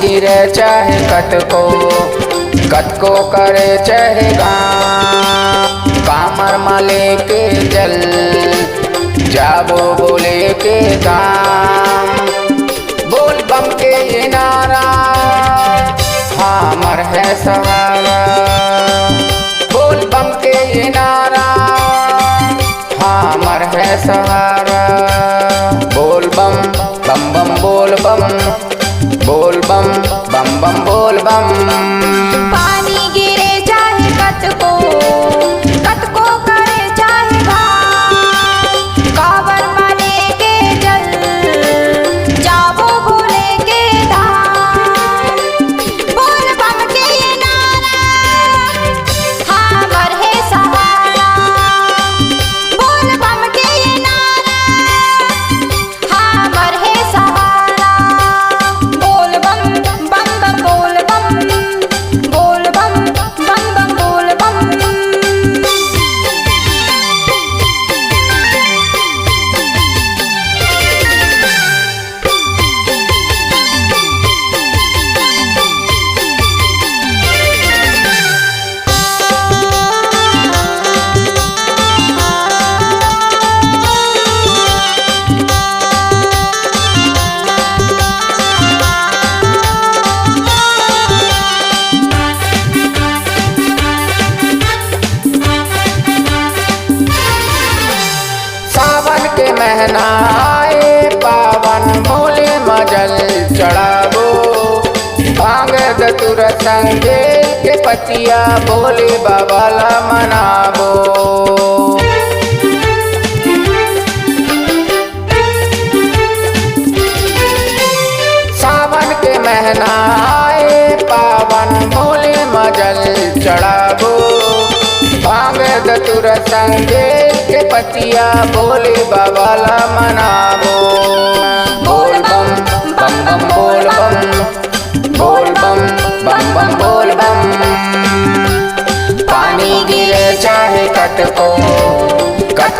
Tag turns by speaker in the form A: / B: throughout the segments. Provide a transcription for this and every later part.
A: गिरे चाहे कत को करे चाहे घाम, कामर माले के जल जाबो बोले के दाम। बोल बम के ये नारा हमर है सहारा, बोल बम के ये नारा हमर है सहारा। बोल बम बम बम बोल बम, बोल बम बम बम बोल बम।
B: पानी गिरे चाहे कत को करे चाहे घाम, कांवर माले के जल जाबो भोले के धाम। बोल बम के ये नारा हमर है सहारा, बोल बम के ये नारा हमर है सहारा। बोल बम बम बम बोल बम, बोल बम बम बम बोल बम।
A: सावन के महीना आए पावन, भोले मजल चढ़ाबो। भांग धतुर संगे के पतिया भोले बाबा ला मनाबो। सावन के महीना आए पावन, भोले मजल चढ़ाबो। भांग धतुर संगे के पतिया भोले बाबा ला मनाबो। बोल बम बम बम बोल बम, बोल बम बम बम बोल बम। पानी गिरे चाहे कत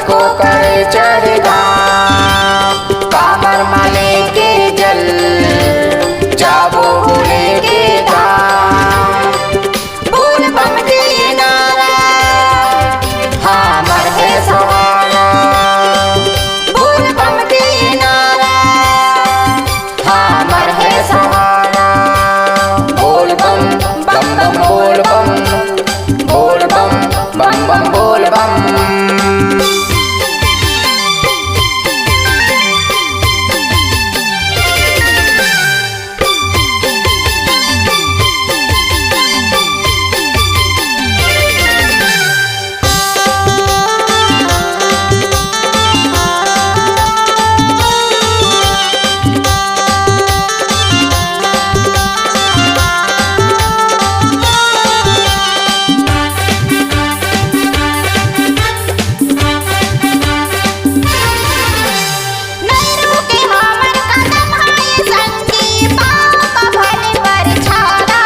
A: को करे चाहे घाम, कामर माले के जल जाबो भोले के धाम। बोल बम के ये नारा हमर है सहारा, बोल बम के ये नारा हमर है सहारा। बोल बम बम बम बोल बम, बोल बम बम बम बोल बम।
B: नैरो के हमर कदम हाय संगी, पाँव का भले पर छाला।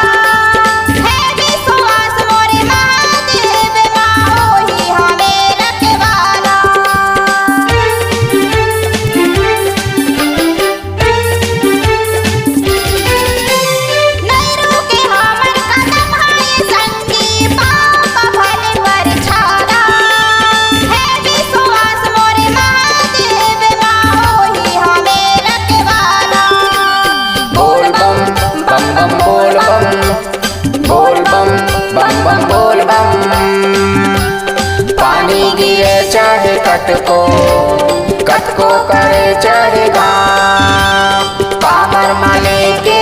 B: है विश्वास मोरे महादेव, माँ ओही हमें रखवाला। नैरो के हमर कदम हाय संगी, पाँव का भले पर छाला। है विश्वास मोरे महादेव, माँ ओही हमें रखवाला।
A: बोल बम बम बम बोल बम, बोल बम बम बम बोल बम। पानी गिरे चाहे कत को करे चाहे घाम, कामर माले के